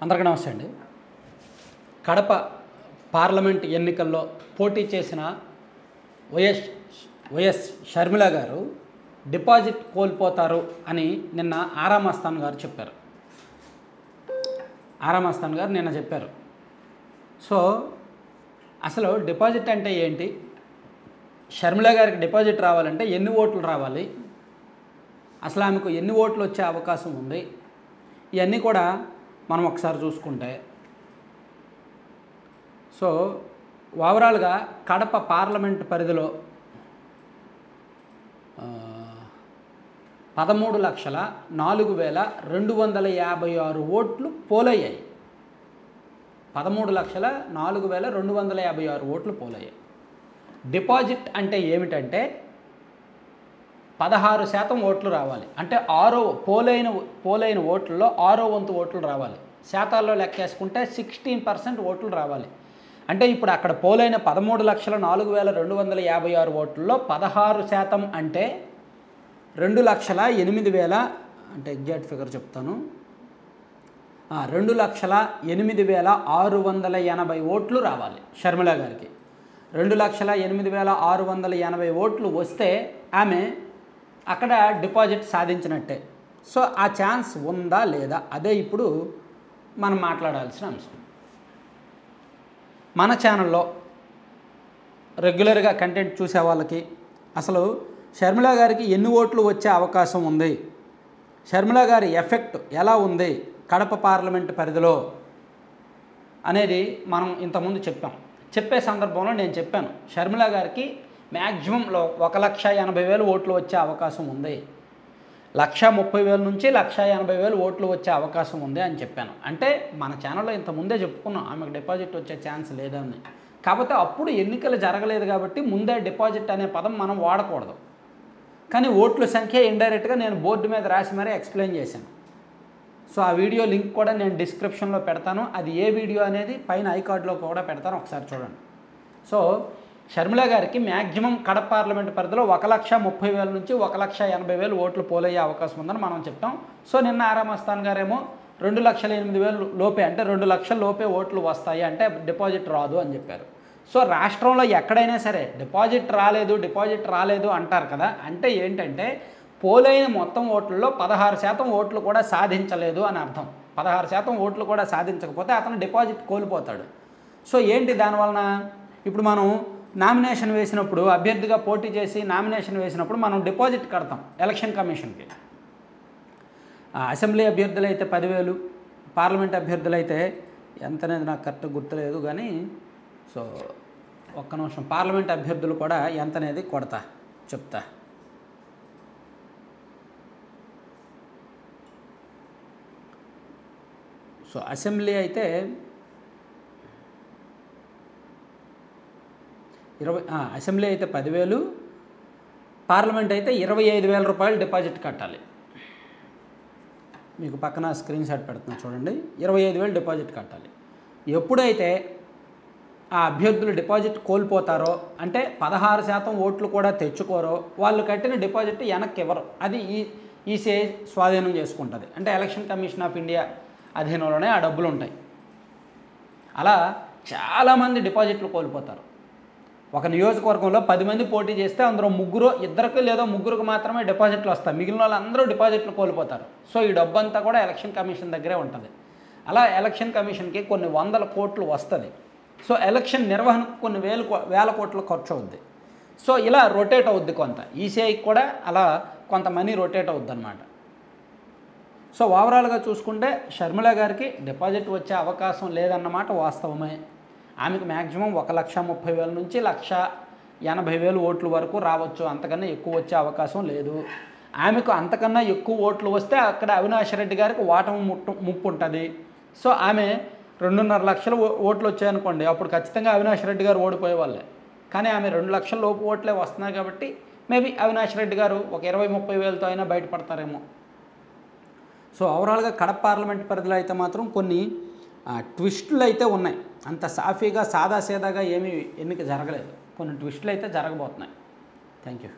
అందరికీ నమస్తే అండి. కడప పార్లమెంట్ ఎన్నికల్లో పోటీ చేసిన వైఎస్ షర్మిల గారు డిపాజిట్ కోల్పోతారు అని నిన్న ఆరామ్ ఆస్థాన్ గారు చెప్పారు. ఆరామ్ ఆస్థాన్ గారు నిన్న చెప్పారు. సో అసలు డిపాజిట్ అంటే ఏంటి, షర్మిల గారికి డిపాజిట్ రావాలంటే ఎన్ని ఓట్లు రావాలి, అసలు ఆమెకు ఎన్ని ఓట్లు వచ్చే అవకాశం ఉంది, ఇవన్నీ కూడా మనం ఒకసారి చూసుకుంటే సో ఓవరాల్గా కడప పార్లమెంట్ పరిధిలో 13,04,256 ఓట్లు పోలయ్యాయి. 13,04,256 ఓట్లు పోలయ్యాయి. డిపాజిట్ అంటే ఏమిటంటే 16% ఓట్లు రావాలి. అంటే పోలైన ఓట్లలో 6వ వంతు ఓట్లు రావాలి. శాతాల్లో లెక్కేసుకుంటే 16% ఓట్లు రావాలి. అంటే ఇప్పుడు అక్కడ పోలైన 13,04,256 ఓట్లలో 16% అంటే 2,08,000, అంటే ఎగ్జాక్ట్ ఫిగర్ చెప్తాను, 2,08,680 ఓట్లు రావాలి షర్మిల గారికి. 2,08,680 ఓట్లు వస్తే ఆమె అక్కడ డిపాజిట్ సాధించినట్టే. సో ఆ ఛాన్స్ ఉందా లేదా, అదే ఇప్పుడు మనం మాట్లాడాల్సిన అంశం. మన ఛానల్లో రెగ్యులర్గా కంటెంట్ చూసే వాళ్ళకి అసలు షర్మిల గారికి ఎన్ని ఓట్లు వచ్చే అవకాశం ఉంది, షర్మిల గారి ఎఫెక్ట్ ఎలా ఉంది కడప పార్లమెంట్ పరిధిలో అనేది మనం ఇంతకుముందు చెప్పే సందర్భంలో నేను చెప్పాను, షర్మిల గారికి మ్యాక్సిమంలో 1,80,000 ఓట్లు వచ్చే అవకాశం ఉంది, 1,30,000 నుంచి 1,80,000 ఓట్లు వచ్చే అవకాశం ఉంది అని చెప్పాను. అంటే మన ఛానల్లో ఇంతకుముందే చెప్పుకున్నాం ఆమెకు డిపాజిట్ వచ్చే ఛాన్స్ లేదని. కాకపోతే అప్పుడు ఎన్నికలు జరగలేదు కాబట్టి ముందే డిపాజిట్ అనే పదం మనం వాడకూడదు. కానీ ఓట్ల సంఖ్య ఇండైరెక్ట్గా నేను బోర్డు మీద రాసి మరీ ఎక్స్ప్లెయిన్ చేశాను. సో ఆ వీడియో లింక్ కూడా నేను డిస్క్రిప్షన్లో పెడతాను. అది ఏ వీడియో అనేది పైన ఐకార్డ్లో కూడా పెడతాను, ఒకసారి చూడండి. సో షర్మిల గారికి మ్యాక్సిమం కడప పార్లమెంట్ పరిధిలో 1,30,000 నుంచి 1,80,000 ఓట్లు పోలయ్యే అవకాశం ఉందని మనం చెప్తాం. సో నిన్న ఆరామ్ ఆస్థాన్ గారేమో 2,08,000 లోపే, అంటే 2 లక్షల లోపే ఓట్లు వస్తాయి, అంటే డిపాజిట్ రాదు అని చెప్పారు. సో రాష్ట్రంలో ఎక్కడైనా సరే డిపాజిట్ రాలేదు అంటారు కదా, అంటే ఏంటంటే పోలైన మొత్తం ఓట్లలో 16% ఓట్లు కూడా సాధించలేదు అని అర్థం. 16% ఓట్లు కూడా సాధించకపోతే అతను డిపాజిట్ కోల్పోతాడు. సో ఏంటి దానివలన, ఇప్పుడు మనం నామినేషన్ వేసినప్పుడు, అభ్యర్థిగా పోటీ చేసి నామినేషన్ వేసినప్పుడు మనం డిపాజిట్ కడతాం ఎలక్షన్ కమిషన్కి. అసెంబ్లీ అభ్యర్థులు అయితే 10,000, పార్లమెంట్ అభ్యర్థులు అయితే ఎంత అనేది నాకు కరెక్ట్గా గుర్తులేదు కానీ, సో ఒక్క నిమిషం, పార్లమెంట్ అభ్యర్థులు కూడా ఎంత అనేది చెప్తా. సో అసెంబ్లీ అయితే అసెంబ్లీ అయితే 10,000, పార్లమెంట్ అయితే 25,000 రూపాయలు డిపాజిట్ కట్టాలి. మీకు పక్కన స్క్రీన్ షాట్ పెడుతున్నా చూడండి, 25,000 డిపాజిట్ కట్టాలి. ఎప్పుడైతే ఆ అభ్యర్థులు డిపాజిట్ కోల్పోతారో, అంటే 16% ఓట్లు కూడా తెచ్చుకోరో, వాళ్ళు కట్టిన డిపాజిట్ వెనక్కి ఇవ్వరు. అది ఈసీఐ స్వాధీనం చేసుకుంటుంది. అంటే ఎలక్షన్ కమిషన్ ఆఫ్ ఇండియా అధీనంలోనే ఆ డబ్బులు ఉంటాయి. అలా చాలామంది డిపాజిట్లు కోల్పోతారు. ఒక నియోజకవర్గంలో 10 మంది పోటీ చేస్తే అందులో ఇద్దరికి లేదా ముగ్గురికి మాత్రమే డిపాజిట్లు వస్తాయి, మిగిలిన వాళ్ళందరూ డిపాజిట్లు కోల్పోతారు. సో ఈ డబ్బు అంతా కూడా ఎలక్షన్ కమిషన్ దగ్గరే ఉంటుంది. అలా ఎలక్షన్ కమిషన్కి కొన్ని 100 కోట్లు వస్తుంది. సో ఎలక్షన్ నిర్వహణకు కొన్ని వేల కోట్లు ఖర్చు అవుద్ది. సో ఇలా రొటేట్ అవుద్ది కొంత, ఈసీఐకి కూడా అలా కొంత మనీ రొటేట్ అవుద్ది అన్నమాట. సో ఓవరాల్గా చూసుకుంటే షర్మిల గారికి డిపాజిట్ వచ్చే అవకాశం లేదన్నమాట వాస్తవమే. ఆమెకు మ్యాక్సిమం 1,30,000 నుంచి 1,80,000 ఓట్ల వరకు రావచ్చు, అంతకన్నా ఎక్కువ వచ్చే అవకాశం లేదు. ఆమెకు అంతకన్నా ఎక్కువ ఓట్లు వస్తే అక్కడ అవినాష్ రెడ్డి గారికి ఓటమి ముప్పు ఉంటుంది. సో ఆమె 2.5 లక్షల ఓట్లు వచ్చాయనుకోండి, అప్పుడు ఖచ్చితంగా అవినాష్ రెడ్డి గారు ఓడిపోయే వాళ్ళే. కానీ ఆమె 2 లక్షల లోపు ఓట్లే వస్తున్నాయి కాబట్టి మేబీ అవినాష్ రెడ్డి గారు ఒక 20-30 వేలతో అయినా బయటపడతారేమో. సో ఓవరాల్గా కడప పార్లమెంట్ పరిధిలో అయితే మాత్రం కొన్ని ట్విస్టులు అయితే ఉన్నాయి. అంత సాఫీగా సాదాసీదాగా ఏమీ ఎన్నిక జరగలేదు, కొన్ని ట్విస్టులు అయితే జరగబోతున్నాయి. Thank you.